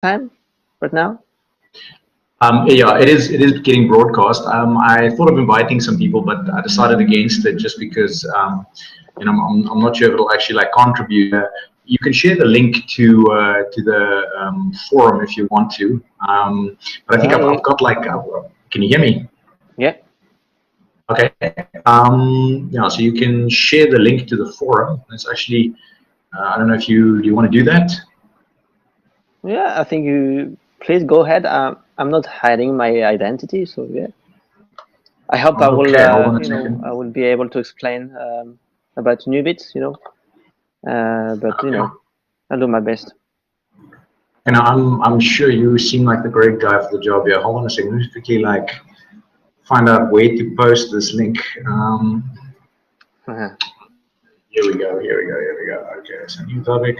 time right now? Yeah, it is. It is getting broadcast. I thought of inviting some people, but I decided against it just because I'm not sure if it'll actually like contribute. You can share the link to the forum if you want to. But I think I've got like. Can you hear me? Yeah. Okay. Yeah. So you can share the link to the forum. It's actually. I don't know if you want to do that. Yeah, I think you please go ahead. I'm not hiding my identity, so yeah. I hope I will, I will be able to explain about Nubits, but I'll do my best. And I'm sure you seem like the great guy for the job. Yeah, hold on a second. Let me quickly like find out where to post this link. Here we go. Okay, so new topic.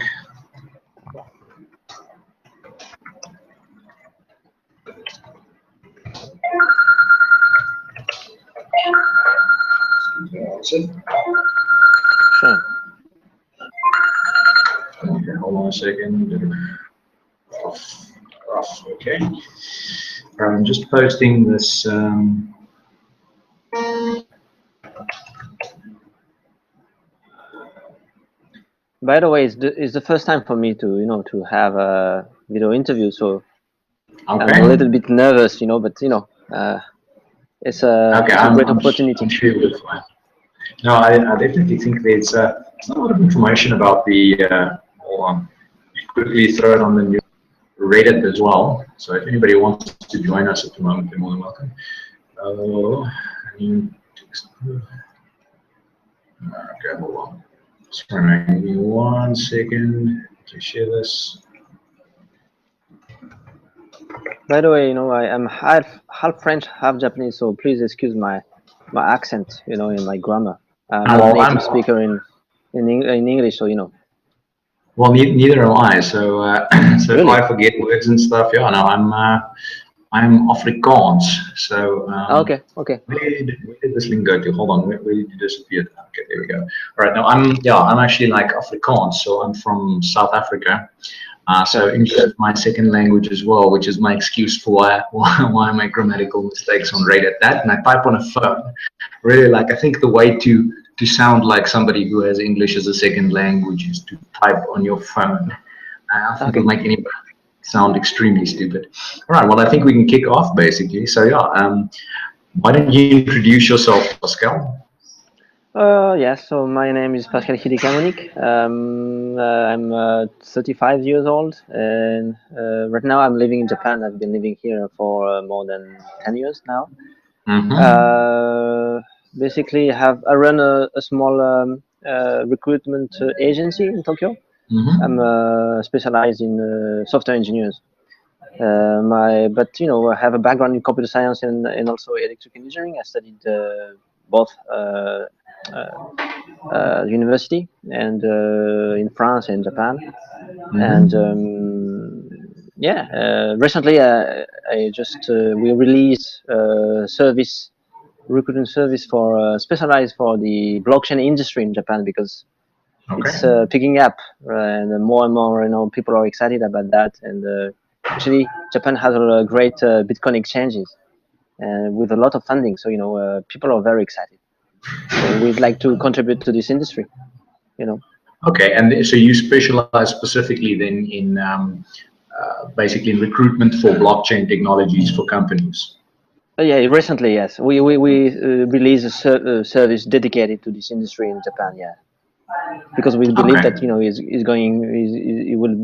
Sure. Okay, hold on a second. Okay. I'm just posting this. By the way, it's the first time for me to to have a video interview, so I'm a little bit nervous, but it's a great opportunity. I'm sure you'll be fine. No, I definitely think there's a lot of information about the. Hold on, quickly throw it on the new Reddit as well. So if anybody wants to join us at the moment, they're more than welcome. Okay, hold on. Sorry, give me 1 second to share this. By the way, I am half French, half Japanese, so please excuse my accent, in my grammar. I'm not a native speaker in English, so Well, neither am I. So so really? if I forget words and stuff, yeah, no, I'm Afrikaans. So okay. Where did this link go to? Hold on, where did it disappear? Okay, there we go. All right, now I'm actually like Afrikaans, so I'm from South Africa. So English is my second language as well, which is my excuse for why I make grammatical mistakes on Reddit. That and I type on a phone. Really, like I think the way to sound like somebody who has English as a second language is to type on your phone. I think it'll make anybody sound extremely stupid. All right, well I think we can kick off basically. So yeah, why don't you introduce yourself, Pascal? Yes, so my name is PASCAL HAMONIC. I'm 35 years old, and right now I'm living in Japan. I've been living here for more than 10 years now. Basically, I run a small recruitment agency in Tokyo. I'm specialized in software engineers. But I have a background in computer science and also electrical engineering. I studied both university and in France and Japan. And recently I just we released recruiting service for specialized for the blockchain industry in Japan, because it's picking up and more people are excited about that. And actually Japan has a great Bitcoin exchanges with a lot of funding, so people are very excited. So we'd like to contribute to this industry, Okay, and so you specialize specifically then in basically in recruitment for blockchain technologies for companies. Yeah, recently, yes, we released a service dedicated to this industry in Japan. Yeah, because we believe that it will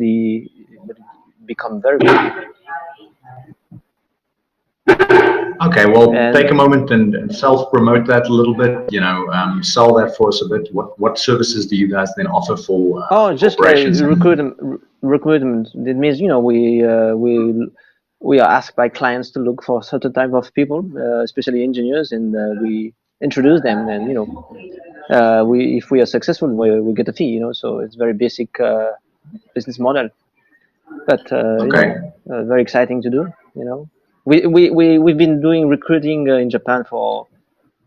become very big. Okay, well, take a moment and self-promote that a little bit. Sell that for us a bit. What services do you guys then offer for? Just recruitment. It means we are asked by clients to look for certain type of people, especially engineers, and we introduce them. And if we are successful, we get a fee. So it's very basic business model, but very exciting to do. We've been doing recruiting in Japan for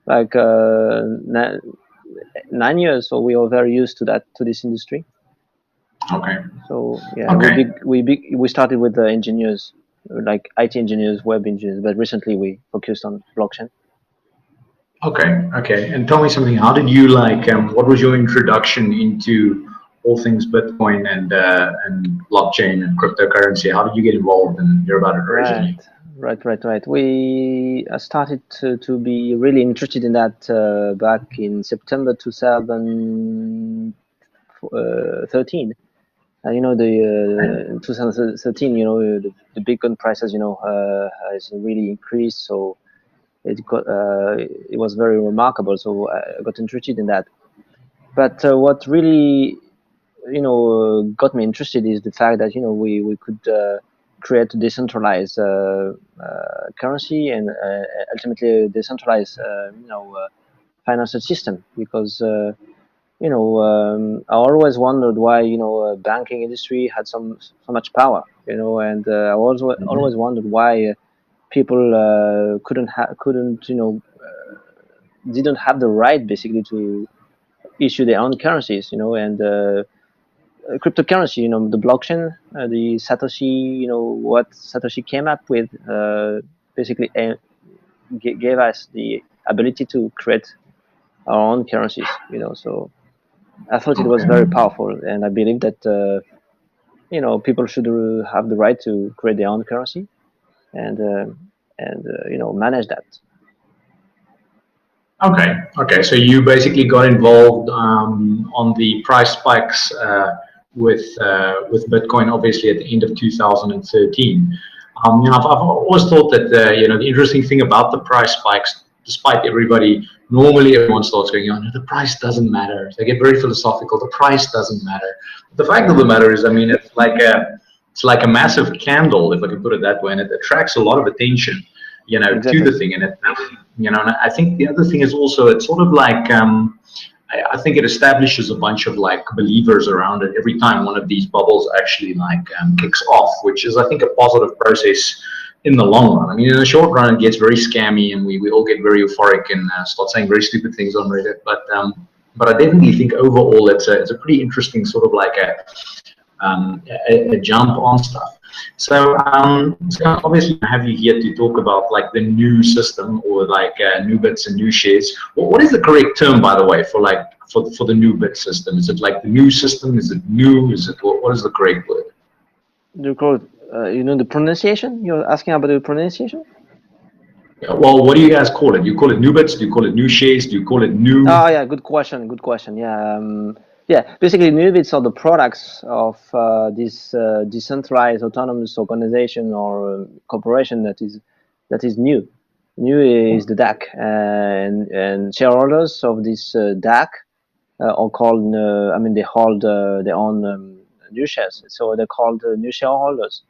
like 9 years, so we are very used to this industry. Okay. So yeah, Okay. we started with the engineers, like IT engineers, web engineers, but recently we focused on blockchain. Okay. Okay. And tell me something. How did you like? What was your introduction into all things Bitcoin and blockchain and cryptocurrency? How did you get involved and hear about it Right, originally? right. We started to be really interested in that back in September 2013. You know, the 2013, you know, the Bitcoin prices, you know, has really increased. So it was very remarkable. So I got interested in that. But what really, you know, got me interested is the fact that, you know, we could create a decentralized currency and ultimately a decentralized, you know, financial system. Because you know, I always wondered why, you know, banking industry had so much power, you know, and I always wondered why people couldn't, you know, didn't have the right basically to issue their own currencies, you know, and cryptocurrency, you know, the blockchain, the Satoshi, you know, what Satoshi came up with, basically gave us the ability to create our own currencies, you know. So I thought it was very Okay. powerful, and I believe that you know, people should have the right to create their own currency and you know, manage that. Okay. Okay. So you basically got involved on the price spikes with Bitcoin, obviously at the end of 2013. You know, I've always thought that you know, the interesting thing about the price spikes, despite normally everyone starts going, oh, no, the price doesn't matter. They get very philosophical. The price doesn't matter. The fact of the matter is, I mean, it's like a massive candle, if I can put it that way, and it attracts a lot of attention, you know, to Exactly. the thing. And it, you know, and I think the other thing is also, it's sort of like, I think it establishes a bunch of like believers around it every time one of these bubbles actually like kicks off, which is, I think, a positive process in the long run. I mean, in the short run, it gets very scammy and we all get very euphoric and start saying very stupid things on Reddit. But I definitely think overall it's a pretty interesting sort of like a jump on stuff. So obviously, I have you here to talk about like the new system or like Nubits and new shares. What is the correct term, by the way, for like for the Nubit system? Is it like the new system? Is it new? Is it what is the correct word? Do you call it, you know, the pronunciation? You're asking about the pronunciation? Yeah, well, what do you guys call it? Do you call it Nubits? Do you call it new shares? Do you call it new? Oh yeah, good question. Good question. Yeah, yeah. Basically, Nubits are the products of this decentralized autonomous organization or corporation that is new. New is the DAC, and shareholders of this DAC are called. I mean, they hold their own new shares, so they're called new shareholders.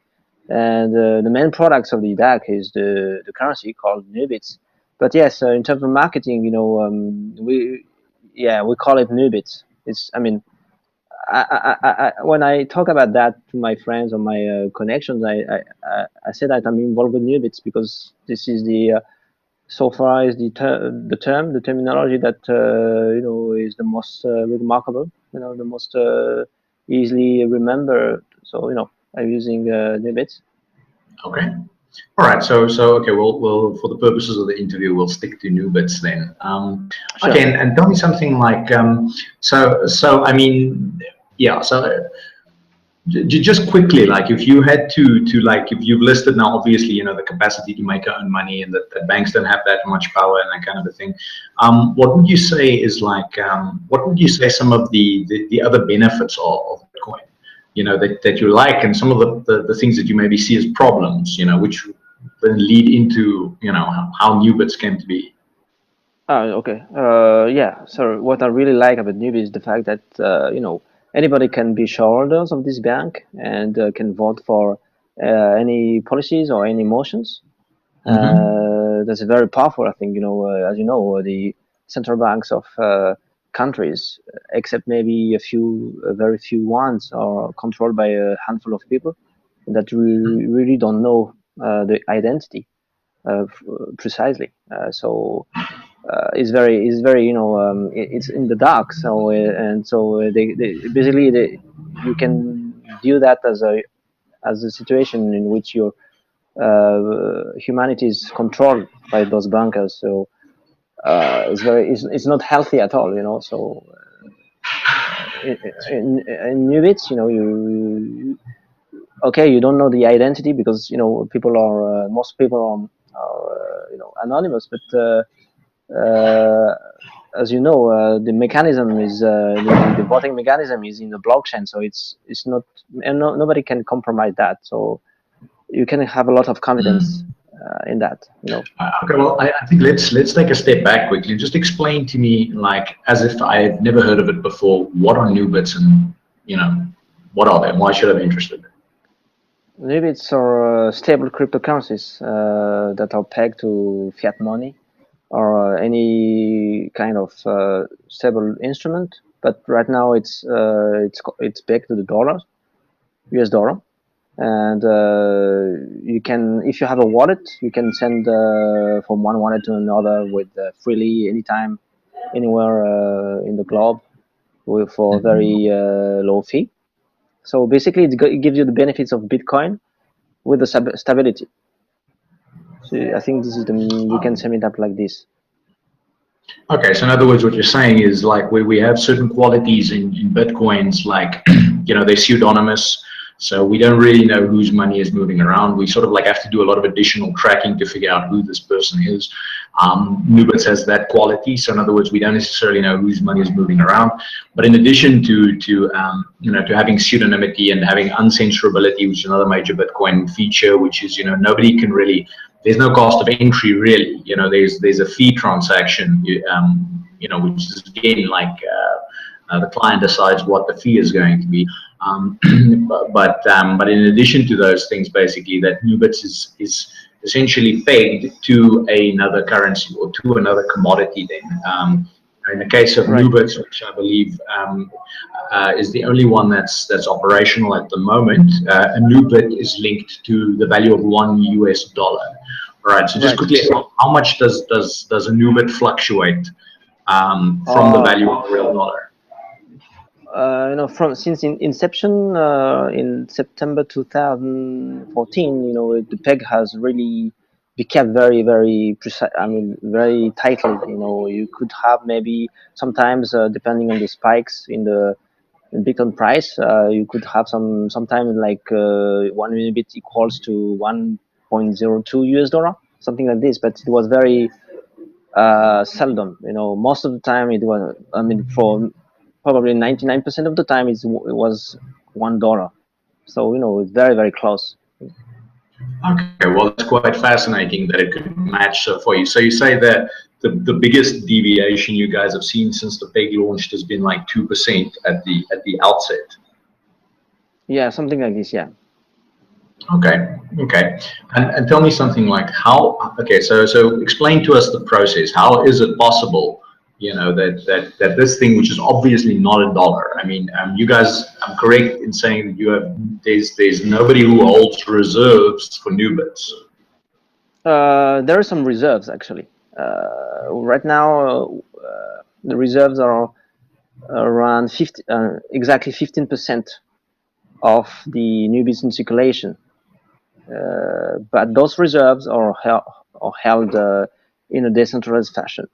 And the main products of the DAC is the currency called Nubits. But yes, in terms of marketing, you know, we call it Nubits. It's, I mean, when I talk about that to my friends or my connections, I say that I'm involved with Nubits because this is the so far is the terminology that you know, is the most remarkable, you know, the most easily remembered. So you know, I'm using Nubits. Okay. All right. So okay. We'll for the purposes of the interview, we'll stick to Nubits then. Okay. Sure. And tell me something like so. I mean, yeah. So just quickly, like if you had to like if you've listed now, obviously you know the capacity to make your own money and that banks don't have that much power and that kind of a thing. What would you say is like what would you say some of the other benefits of Bitcoin? You know that you like, and some of the things that you maybe see as problems. You know, which then lead into you know how Nubits came to be. Okay. Yeah. So what I really like about Newbie is the fact that you know, anybody can be shareholders of this bank and can vote for any policies or any motions. Mm-hmm. That's very powerful. I think, you know, as you know, the central banks of countries, except maybe very few ones, are controlled by a handful of people that really don't know the identity precisely. So it's very, you know, it's in the dark. So and so they basically you can view that as a situation in which your humanity is controlled by those bankers. So it's not healthy at all, you know. So in Nubits, you know, okay, you don't know the identity because, you know, people are most people are you know, anonymous, but as you know, the mechanism is the voting mechanism is in the blockchain, so it's not, and nobody can compromise that. So you can have a lot of confidence in that, you know. Okay, well, I think let's take a step back quickly. Just explain to me, like, as if I had never heard of it before, what are Nubits, and, you know, what are they? Why should I be interested? Nubits are stable cryptocurrencies that are pegged to fiat money or any kind of stable instrument. But right now it's pegged to the dollar, US dollar, and you can, if you have a wallet, you can send from one wallet to another with freely, anytime, anywhere in the globe, for a very low fee. So basically, it gives you the benefits of Bitcoin with the stability. So I think this is we can sum it up like this. Okay, so in other words, what you're saying is, like, we have certain qualities in Bitcoins, like, you know, they're pseudonymous, so we don't really know whose money is moving around. We sort of like have to do a lot of additional tracking to figure out who this person is. Nubits has that quality, so in other words, we don't necessarily know whose money is moving around. But in addition to you know, to having pseudonymity and having uncensorability, which is another major Bitcoin feature, which is, you know, nobody can really, there's no cost of entry really. You know, there's a fee transaction, you know, which is again like the client decides what the fee is going to be. But in addition to those things, basically, that Nubits is essentially pegged to another currency or to another commodity. Then, in the case of Nubits, which I believe is the only one that's operational at the moment, a Nubit is linked to the value of $1 US. All right. So just quickly, how much does a Nubit fluctuate from the value of the real dollar? You know, since inception in September 2014, you know, the peg has really become very, very precise. I mean, very tightly. You know, you could have maybe sometimes, depending on the spikes in the Bitcoin price, you could have sometimes like 1 Nubit equals to 1.02 US dollar, something like this. But it was very seldom. You know, most of the time it was. I mean, for probably 99% of the time it was $1. So, you know, it's very, very close. Okay, well, it's quite fascinating that it could match for you. So you say that the biggest deviation you guys have seen since the peg launched has been like 2% at the outset. Yeah, something like this. Yeah. Okay. Okay. And tell me something like how. Okay. So explain to us the process. How is it possible, you know, that this thing, which is obviously not a dollar. I mean, you guys, I'm correct in saying that you have, there's nobody who holds reserves for Nubits. There are some reserves actually. Right now, the reserves are around exactly 15% of the Nubits in circulation. But those reserves are held in a decentralized fashion.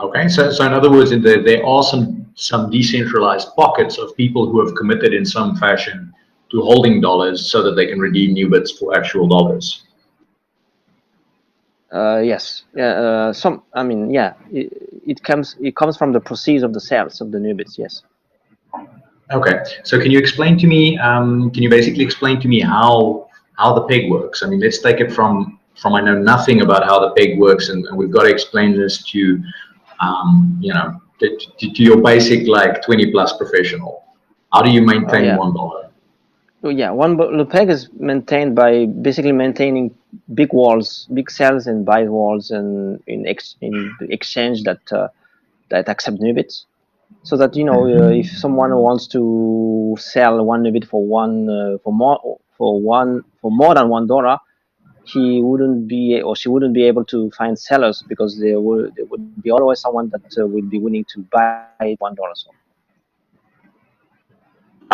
Okay, so in other words, there are some decentralized pockets of people who have committed in some fashion to holding dollars so that they can redeem Nubits for actual dollars. Yes, yeah. I mean, yeah. It comes from the proceeds of the sales of the Nubits. Yes. Okay, so can you explain to me? Can you basically explain to me how the peg works? I mean, let's take it from I know nothing about how the peg works, and we've got to explain this to you know, to your basic like 20+ professional. How do you maintain $1? Oh, yeah, the peg is maintained by basically maintaining big walls, big cells and byte walls, and in the exchange that accept Nubits, so that, you know, if someone wants to sell 1 Nubit for more than $1, he wouldn't be, or she wouldn't be able to find sellers, because there would be always someone that would be willing to buy $1.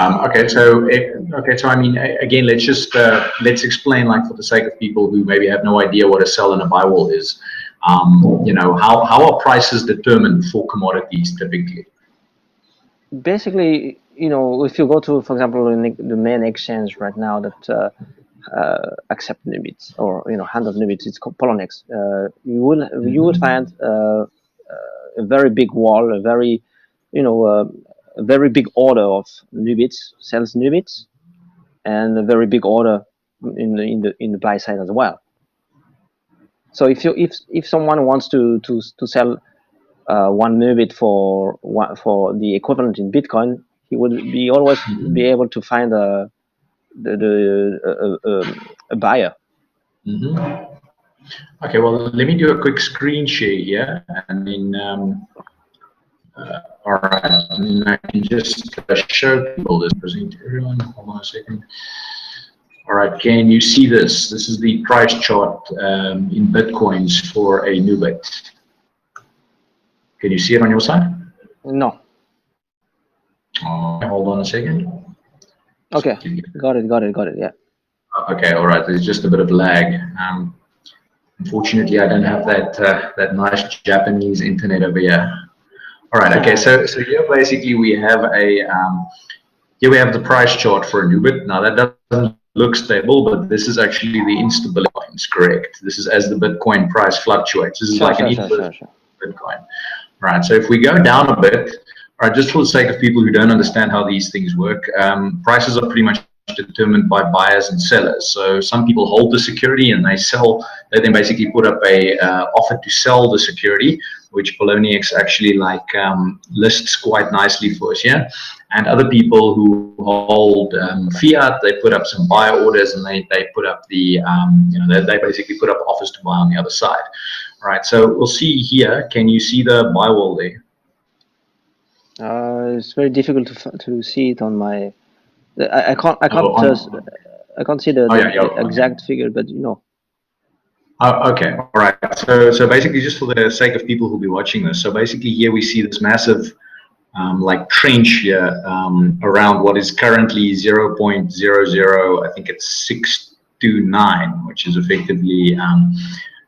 Okay, so I mean, again, let's just let's explain, like, for the sake of people who maybe have no idea what a sell and a buy wall is. You know, how are prices determined for commodities typically? Basically, you know, if you go to, for example, the main exchange right now that accept Nubits, or you know, handle Nubits, it's called Poloniex. You would find a very big wall, a very, you know, a very big order of Nubits, sells Nubits, and a very big order in the buy side as well. So if someone wants to sell one Nubit for the equivalent in Bitcoin, he would be always be able to find a buyer. Okay, well, let me do a quick screen share here, and then all right, and then I can just show people this. Present everyone. Hold on a second. All right, can you see this? This is the price chart in Bitcoins for a Nubit. Can you see it on your side? No. Hold on a second. Okay, got it, yeah. Okay, all right, there's just a bit of lag. Unfortunately, I don't have that nice Japanese internet over here. All right, okay, so here basically we have a, here we have the price chart for a Nubit. Now that doesn't look stable, but this is actually the instability points, correct? This is as the Bitcoin price fluctuates. This is like an Bitcoin. Right, so if we go down a bit, all right, just for the sake of people who don't understand how these things work, prices are pretty much determined by buyers and sellers. So some people hold the security and they sell, they then basically put up a offer to sell the security, which Poloniex actually like lists quite nicely for us here. And other people who hold fiat, they put up some buy orders, and they put up the, you know, they basically put up offers to buy on the other side. All right, so we'll see here. Can you see the buy wall there? It's very difficult to see it on my. I can't see the exact figure, but you know. Okay, all right. So basically, just for the sake of people who'll be watching this, so basically here we see this massive like trench here around what is currently 0.00. I think it's 629, which is effectively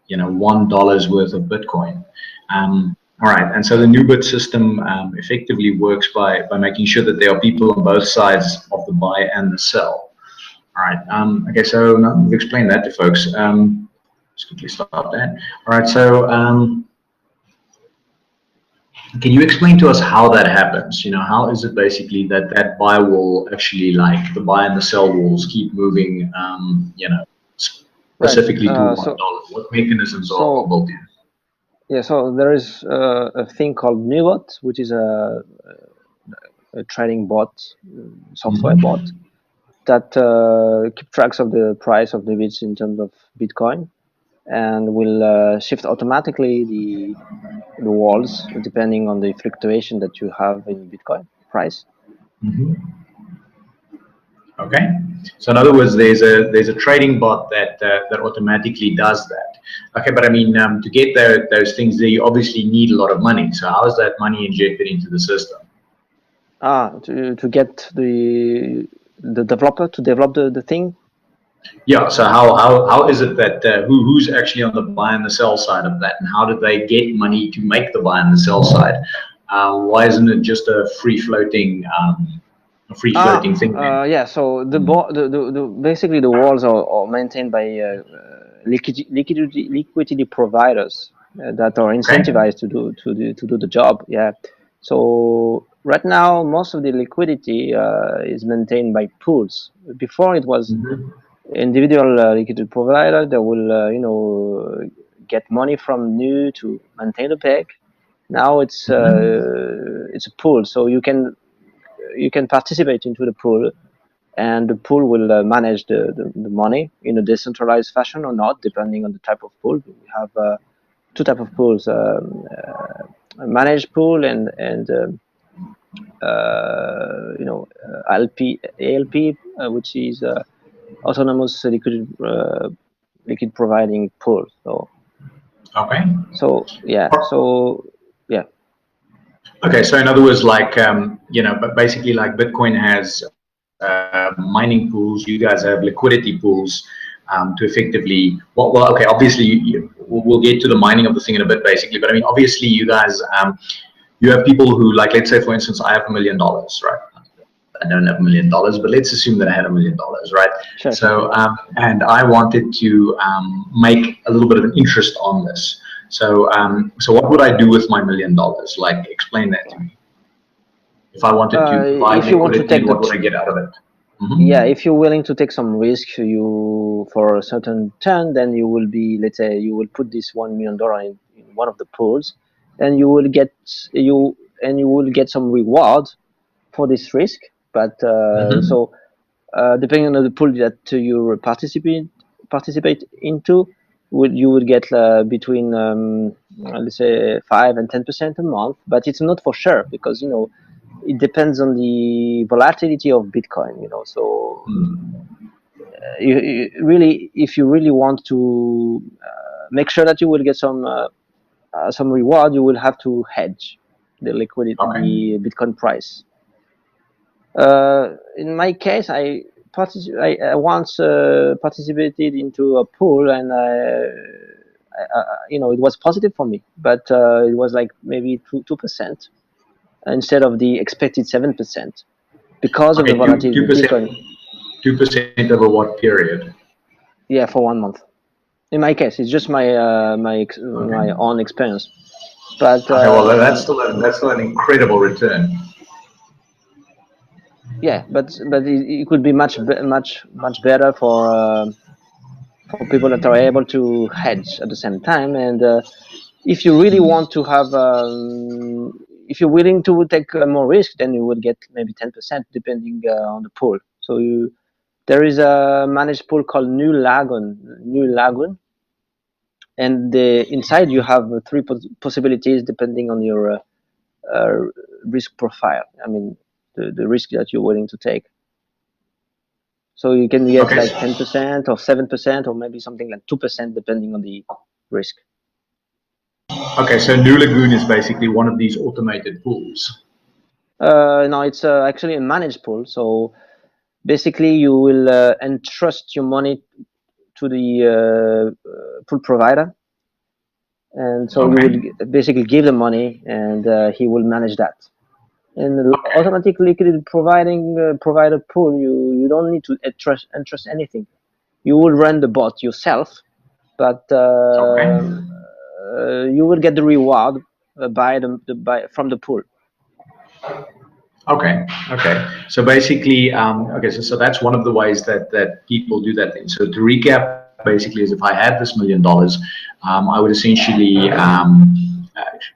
you know, $1 worth of Bitcoin. All right, and so the Nubit system effectively works by making sure that there are people on both sides of the buy and the sell. All right, okay, so now we've explained that to folks. Just quickly stop that. All right, so can you explain to us how that happens? You know, how is it basically that buy wall actually, like the buy and the sell walls keep moving, you know, specifically to $1? What mechanisms are built in? Yeah, so there is a thing called Nubot, which is a trading bot, software bot that keep tracks of the price of the bits in terms of Bitcoin, and will shift automatically the walls depending on the fluctuation that you have in Bitcoin price. Okay, so in other words, there's a trading bot that that automatically does that. Okay, but I mean, to get those things there, you obviously need a lot of money. So how is that money injected into the system? To get the developer to develop the thing. Yeah. So how is it that who's actually on the buy and the sell side of that, and how did they get money to make the buy and the sell side? Why isn't it just a free floating thing? Yeah. So basically the walls are maintained by liquidity providers that are incentivized to do the job. Yeah. So right now, most of the liquidity is maintained by pools. Before it was individual liquidity provider that will you know, get money from new to maintain the peg. Now it's a pool, so you can participate into the pool, and the pool will manage the money in a decentralized fashion or not, depending on the type of pool. We have two types of pools: a managed pool and you know, ALP, which is autonomous liquid providing pool. So okay. So yeah. Okay, so in other words, like you know, but basically, like Bitcoin has mining pools, you guys have liquidity pools to effectively, well, okay, obviously we'll get to the mining of the thing in a bit, basically, but I mean, obviously you guys, you have people who, like, let's say, for instance, I have $1 million, right? I don't have $1 million, but let's assume that I had $1 million, right? Sure. So, and I wanted to make a little bit of an interest on this. So, so what would I do with my $1 million? Like, explain that to me. If I wanted to buy liquidity, what would I get out of it? Yeah, if you're willing to take some risk, for a certain turn, then you will be, let's say, you will put this $1 million in one of the pools, and you will get some reward for this risk. But so depending on the pool that you participate into, you would get between let's say 5 and 10% a month. But it's not for sure, because it depends on the volatility of Bitcoin. So you really, if you really want to make sure that you will get some reward, you will have to hedge the liquidity, the Bitcoin price. In my case, I once participated into a pool, and it was positive for me, but it was like maybe 2% instead of the expected 7%, because of the volatility of Bitcoin. 2% over what period? Yeah, for 1 month. In my case, it's just my my own experience. But okay, well, that's still an incredible return. Yeah, but it could be much better for people that are able to hedge at the same time. And if you really want to have, if you're willing to take more risk, then you would get maybe 10%, depending on the pool. So there is a managed pool called New Lagoon, and inside you have 3 possibilities depending on your risk profile. I mean, the risk that you're willing to take. So you can get like 10% or 7% or maybe something like 2%, depending on the risk. Okay, so New Lagoon is basically one of these automated pools. No, it's actually a managed pool. So basically, you will entrust your money to the pool provider, and so you will basically give the money, and he will manage that. And automatic liquidity provider pool, you don't need to entrust anything. You will run the bot yourself, but you will get the reward from the pool. Okay. So basically, so that's one of the ways that people do that thing. So to recap, basically, is if I had this $1 million, I would essentially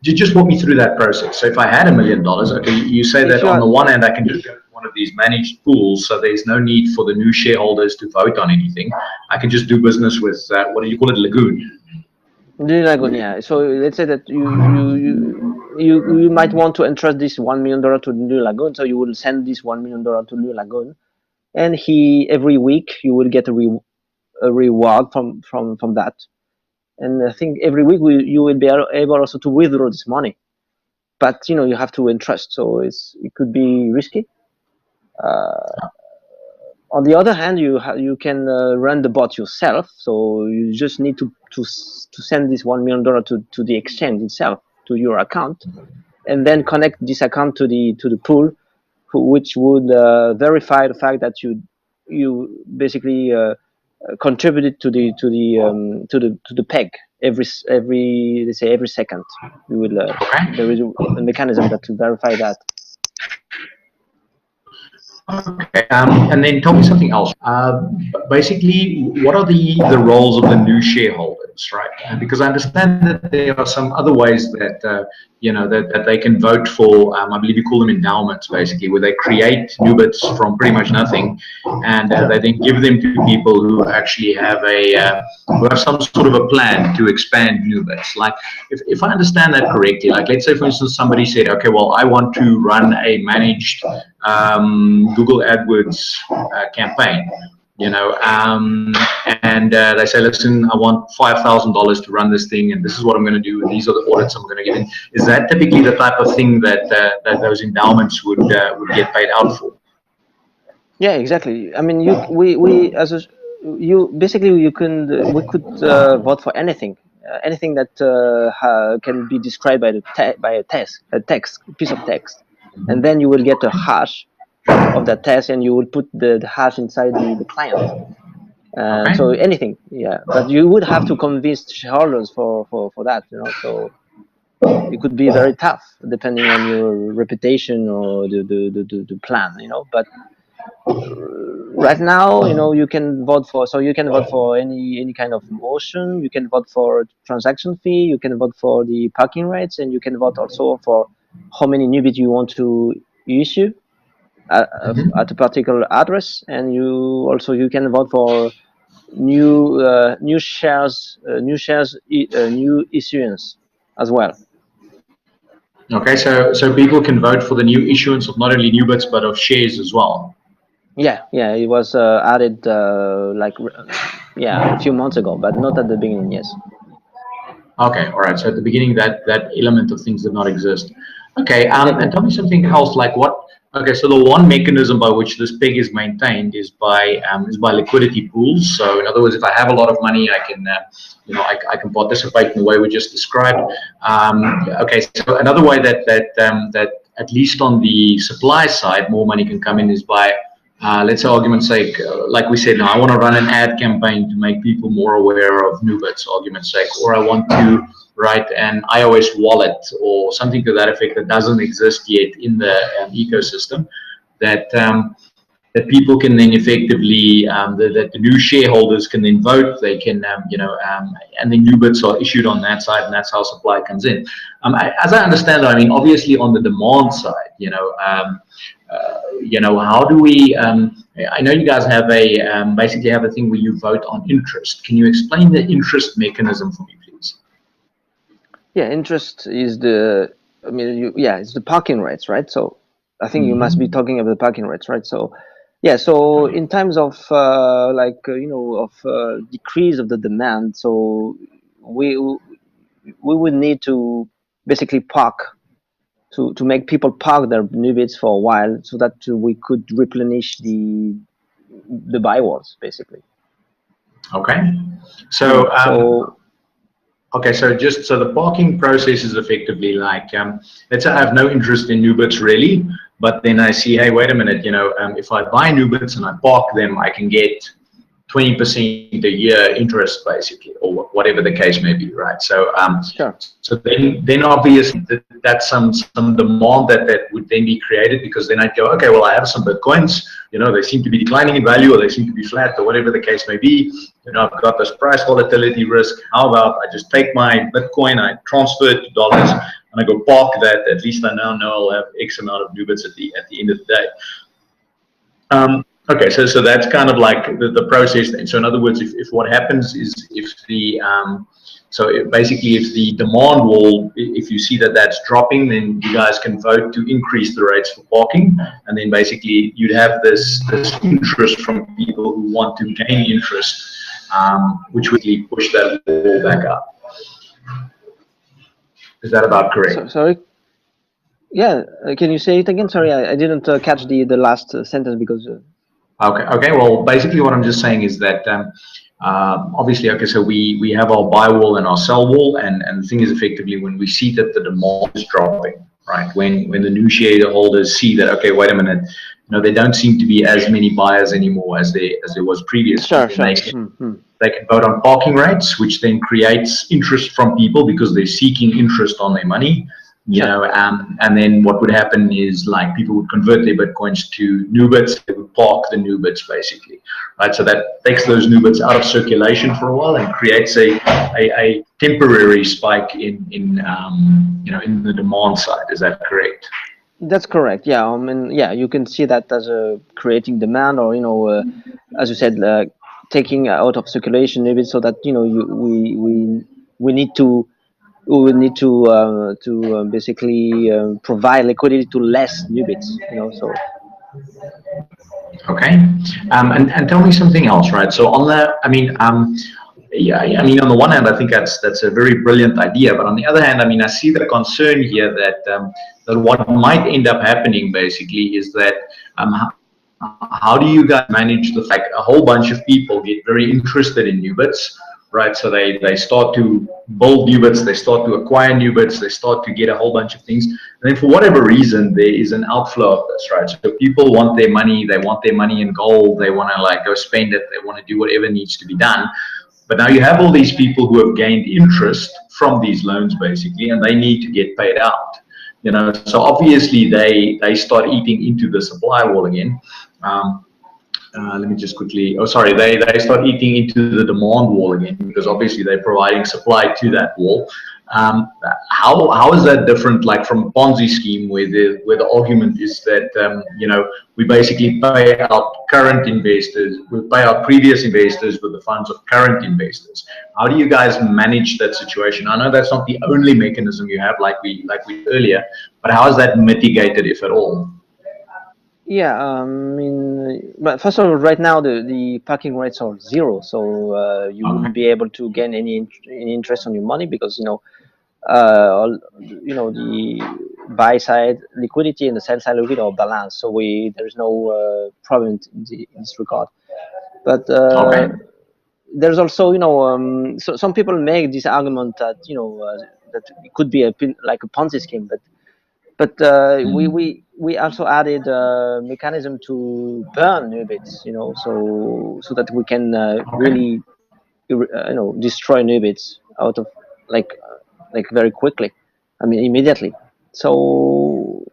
just walk me through that process. So if I had $1 million, okay, you say that on the one hand I can just go to one of these managed pools, so there's no need for the new shareholders to vote on anything. I can just do business with what do you call it, Lagoon? New Lagoon, yeah. So let's say that you might want to entrust this $1 million to New Lagoon, so you will send this $1 million to New Lagoon, and every week you will get a reward from that. And I think every week you will be able also to withdraw this money, but you have to entrust, so it could be risky. On the other hand, you can run the bot yourself, so you just need to send this $1 million to the exchange itself, to your account, and then connect this account to the pool, which would verify the fact that you basically contributed to the peg every let's say every second. You will there is a mechanism that to verify that. Okay, and then tell me something else. Basically, what are the roles of the new shareholders, right? Because I understand that there are some other ways that that they can vote for. I believe you call them endowments, basically, where they create Nubits from pretty much nothing, and they then give them to people who actually have who have some sort of a plan to expand Nubits. Like, if I understand that correctly, like let's say for instance somebody said, okay, well I want to run a managed Google AdWords campaign, and they say, listen, I want $5,000 to run this thing, and this is what I'm going to do, and these are the audits I'm going to get in. Is that typically the type of thing that those endowments would get paid out for? Yeah, exactly. I mean, we as a, you basically you can we could vote for anything, anything that can be described by by a text piece of text, and then you will get a hash of that text, and you will put the hash inside the client. And Okay. so anything, yeah. But you would have to convince shareholders for that, you know. So it could be very tough depending on your reputation or the plan, you know. But right now, you know, you can vote for, so you can vote for any kind of motion, you can vote for transaction fee, you can vote for the parking rates, and you can vote also for how many Nubit you want to issue at a particular address, and you can vote for new shares, new issuance as well. Okay, so people can vote for the new issuance of not only new bits but of shares as well. Yeah, it was added yeah, a few months ago, but not at the beginning. Yes. Okay, all right. So at the beginning, that element of things did not exist. Okay, and tell Exactly. me something else. Like what? Okay, so the one mechanism by which this peg is maintained is by liquidity pools. So in other words, if I have a lot of money, I can I can participate in the way we just described. Okay, so another way that at least on the supply side, more money can come in is by let's say argument's sake, like we said, now I want to run an ad campaign to make people more aware of Nubits, argument's sake, or I want to write an iOS wallet or something to that effect that doesn't exist yet in the ecosystem, that that people can then effectively, that the new shareholders can then vote, they can, and then new bits are issued on that side, and that's how supply comes in. As I understand it, I mean, obviously on the demand side, how do we, I know you guys have basically have a thing where you vote on interest. Can you explain the interest mechanism for me, please? Yeah, interest is I mean, yeah, it's the parking rates, right? So I think you must be Mm-hmm. talking about the parking rates, right? So yeah, so in times of decrease of the demand, so we we would need to basically park to make people park their Nubits for a while, so that we could replenish the buy walls, basically. Okay. So, So okay, so just so the parking process is effectively like, let's say I have no interest in Nubits really, but then I see, hey, wait a minute, if I buy Nubits and I park them, I can get 20% a year interest basically, or whatever the case may be, right? So sure. so then obviously that's some demand that would then be created, because then I'd go, okay, well, I have some Bitcoins, they seem to be declining in value, or they seem to be flat, or whatever the case may be. I've got this price volatility risk. How about I just take my Bitcoin, I transfer it to dollars, and I go park that. At least I now know I'll have X amount of Nubits at the end of the day. Okay, so that's kind of like the process then. So in other words, if what happens is if the basically if the demand wall, if you see that that's dropping, then you guys can vote to increase the rates for parking, and then basically you'd have this interest from people who want to gain interest, which would push that wall back up. Is that about correct? So sorry. Yeah, can you say it again? Sorry, I didn't catch the last sentence because. Okay. Well, basically, what I'm just saying is that obviously, okay, so we have our buy wall and our sell wall, and the thing is, effectively, when we see that the demand is dropping, right? When the new shareholders see that, okay, wait a minute, there don't seem to be as many buyers anymore as there was previously. Sure, Then sure. they can vote on parking rates, which then creates interest from people because they're seeking interest on their money. Sure. And then what would happen is like people would convert their Bitcoins to Nubits, they would park the Nubits basically, right? So that takes those Nubits out of circulation for a while and creates a temporary spike in the demand side. Is that correct? That's correct. Yeah, I mean, yeah, you can see that as a creating demand, or as you said, taking out of circulation maybe, so that we need to we will need to basically provide liquidity to less new bits. So Okay, and tell me something else, right? So on the, I mean, yeah, I mean, on the one hand, I think that's a very brilliant idea, but on the other hand, I mean, I see the concern here that that what might end up happening basically is that how do you guys manage the fact a whole bunch of people get very interested in Nubits, right? So they start to build Nubits, they start to acquire Nubits, they start to get a whole bunch of things. And then for whatever reason, there is an outflow of this, right? So people want their money, they want their money in gold, they want to like go spend it, they want to do whatever needs to be done. But now you have all these people who have gained interest from these loans basically, and they need to get paid out. You know, so obviously they start eating into the supply wall again. Let me just quickly, they start eating into the demand wall again, because obviously they're providing supply to that wall. How is that different, like from a Ponzi scheme where the argument is that you know, we basically pay out current investors, we pay out previous investors with the funds of current investors. How do you guys manage that situation? I know that's not the only mechanism you have, like we earlier, but how is that mitigated, if at all? Yeah, I mean, but first of all, right now the parking rates are zero, so you wouldn't be able to gain any interest on your money, because you know the buy side liquidity and the sell side liquidity are balanced, so there's no problem in this regard. But there's also, you know, so some people make this argument that, you know, that it could be like a Ponzi scheme, but we also added a mechanism to burn Nubits, you know, so that we can really you know, destroy Nubits out of like very quickly, I mean immediately. So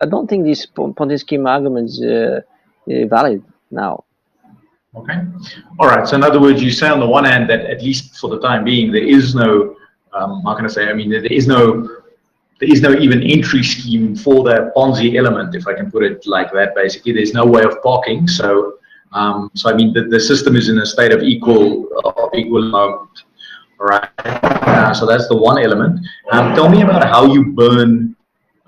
I don't think this Ponzi scheme argument is valid now. Okay. All right. So in other words, you say on the one hand that at least for the time being, there is no, how can I say? I mean, there is no even entry scheme for the Ponzi element, if I can put it like that. Basically, there's no way of parking. So, so I mean, the system is in a state of equal moment. All right. So that's the one element. Tell me about how you burn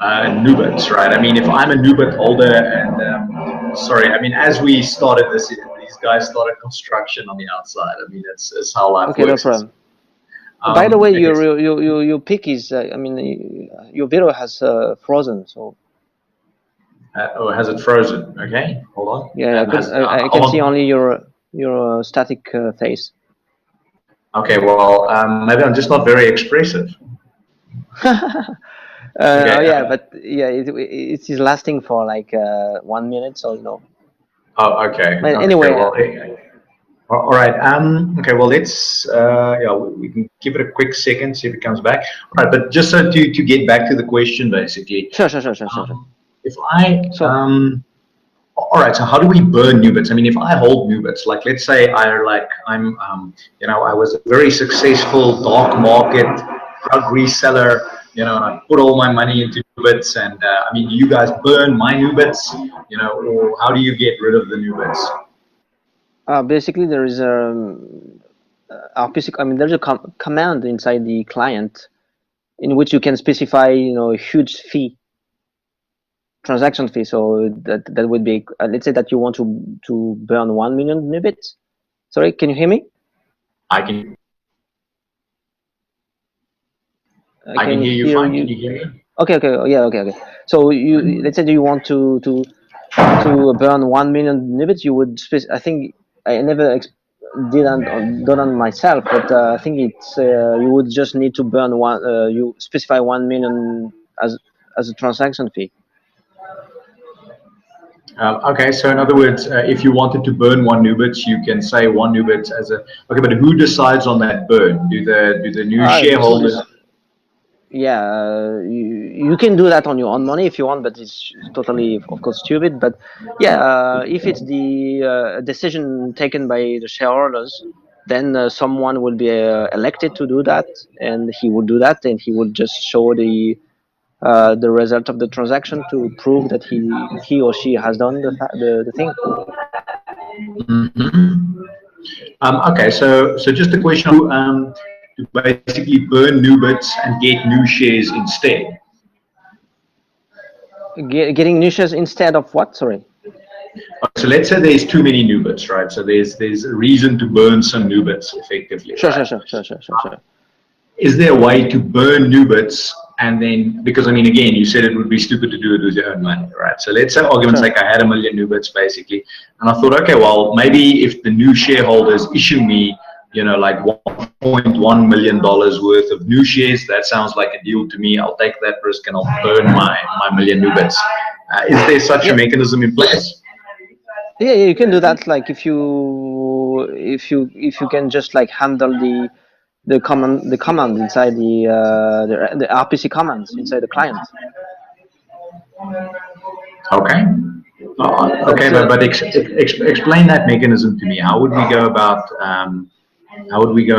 Nubits, right? I mean, if I'm a Nubit holder, and sorry, I mean, as we started this, these guys started construction on the outside. I mean, it's how life works. No problem. By the way, your pic is, I mean, your video has frozen, so. Oh, has it frozen? Okay, hold on. Yeah, I can see only your static face. Okay, well, maybe I'm just not very expressive. Okay. Oh yeah, but yeah, it is lasting for like 1 minute, so you know. Oh, okay. But anyway. Well, all right. Okay. Well, let's. Yeah, we can give it a quick second, see if it comes back. All right. But just so to get back to the question, basically. Sure. If I. All right. So how do we burn Nubits? I mean, if I hold Nubits, like let's say I'm you know, I was a very successful dark market drug reseller. You know, and I put all my money into Nubits, and I mean, do you guys burn my Nubits? You know, or how do you get rid of the Nubits? Basically, there is there's a command inside the client in which you can specify, you know, a huge fee, transaction fee. So that would be, let's say that you want to burn 1 million Nubits. Sorry, can you hear me? I can hear you fine. Can you hear me? Okay. Yeah. Okay. So let's say you want to burn 1 million Nubits. You would I think I never done on myself, but I think it's you would just need to burn you specify 1 million as a transaction fee. Okay, so in other words, if you wanted to burn 1 Nubits, you can say 1 Nubits as a. Okay, but who decides on that burn? Do the new shareholders? Yeah, you can do that on your own money if you want, but it's totally, of course, stupid. But yeah, if it's the decision taken by the shareholders, then someone will be elected to do that, and he would do that, and he would just show the result of the transaction to prove that he or she has done the thing. Mm-hmm. Okay, so just a question. To basically burn Nubits and get new shares instead. Getting new shares instead of what? Sorry. So let's say there's too many Nubits, right? So there's a reason to burn some Nubits effectively. Sure. Right? Sure. Is there a way to burn Nubits And then, because I mean, again, you said it would be stupid to do it with your own money, right? So let's say argument's like I had 1 million Nubits basically, and I thought, okay, well, maybe if the new shareholders issue me, you know, like $1.1 million worth of new shares, that sounds like a deal to me. I'll take that risk and I'll burn my 1 million Nubits. Is there such a mechanism in place? Yeah, you can do that. Like if you can just like handle the command inside the RPC commands inside the client. Okay. Okay, but explain that mechanism to me. How would we go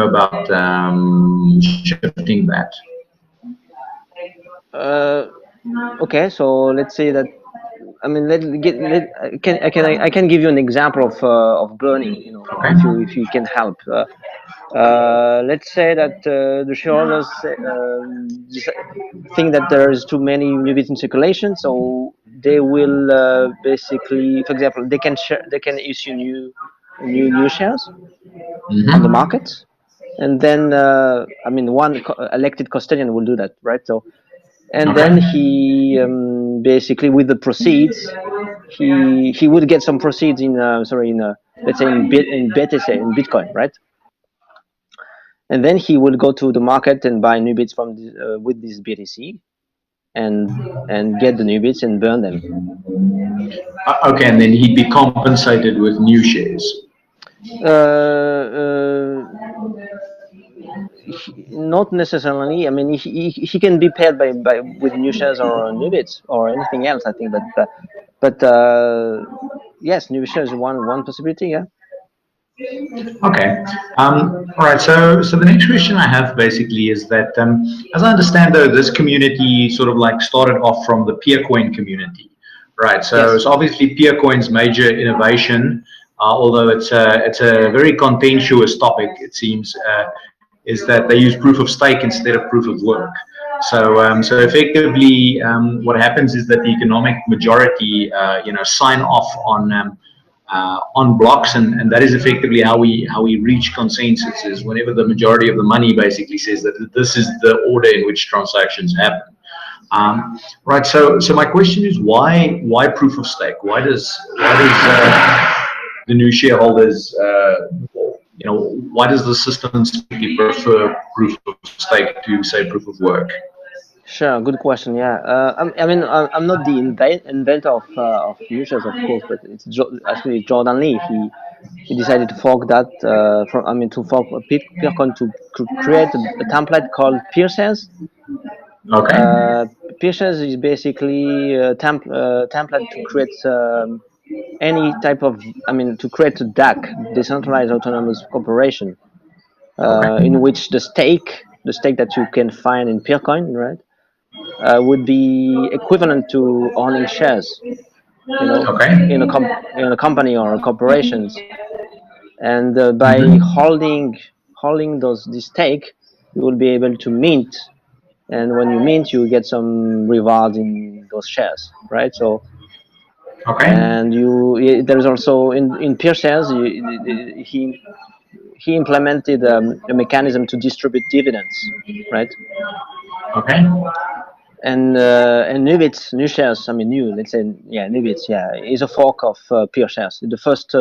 about shifting that? Okay, so let's say that. I mean, I can give you an example of burning. You know, Okay. if you can help. Let's say that the shareholders think that there is too many Nubits in circulation, so they will basically, for example, they can issue new shares on the market, and then I mean, one elected custodian will do that, right? So, and then he basically with the proceeds, he would get some proceeds in let's say in BTC, in Bitcoin, right? And then he would go to the market and buy Nubits from with this BTC, and get the Nubits and burn them. Okay, and then he'd be compensated with new shares. Not necessarily. I mean, he can be paid with new shares or Nubits or anything else, I think. But yes, new shares is one possibility. Yeah. Okay. All right. So the next question I have basically is that, as I understand, though, this community sort of like started off from the Peercoin community, right? So it's obviously Peercoin's major innovation, although it's a very contentious topic, it seems, is that they use proof of stake instead of proof of work. So so effectively, what happens is that the economic majority, sign off on blocks, and that is effectively how we reach consensus. Is whenever the majority of the money basically says that this is the order in which transactions happen. Right. So my question is, why proof of stake? Why does the new shareholders why does the system simply prefer proof of stake to, say, proof of work? Sure, good question. Yeah, I mean, I'm not the inventor of futures, of course, but it's actually Jordan Lee. He decided to fork that to fork Peercoin to create a template called PeerShares. Okay. PeerShares is basically a template to create any type of, to create a DAC, decentralized autonomous corporation, in which the stake that you can find in Peercoin, right, would be equivalent to owning shares, in a company or corporations, and by holding this stake, you will be able to mint, and when you mint, you get some rewards in those shares, right? So. Okay. And there's also in PeerShares, he implemented a mechanism to distribute dividends, right? Okay. And Nubits, let's say, Nubits, is a fork of PeerShares, the first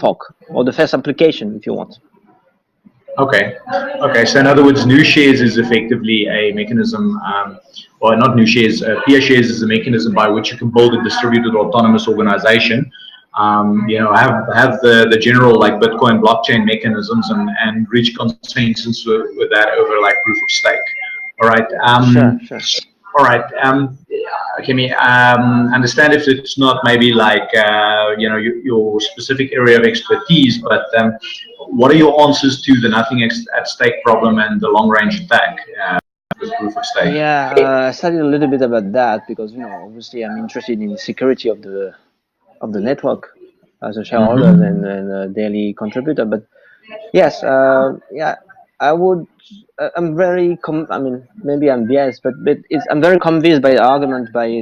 fork, or the first application, if you want. Okay. Okay. So in other words, new shares is effectively a mechanism, or not new shares. PeerShares is a mechanism by which you can build a distributed autonomous organization. Have the general like Bitcoin blockchain mechanisms and reach consensus with that over like proof of stake. All right. Sure. All right. Can we understand if it's not maybe like your specific area of expertise, but what are your answers to the nothing at stake problem and the long range attack with proof of stake? Yeah, I studied a little bit about that because obviously I'm interested in the security of the network as a shareholder and a daily contributor. But yes, I would. I'm very. Maybe I'm biased, but I'm very convinced by the argument by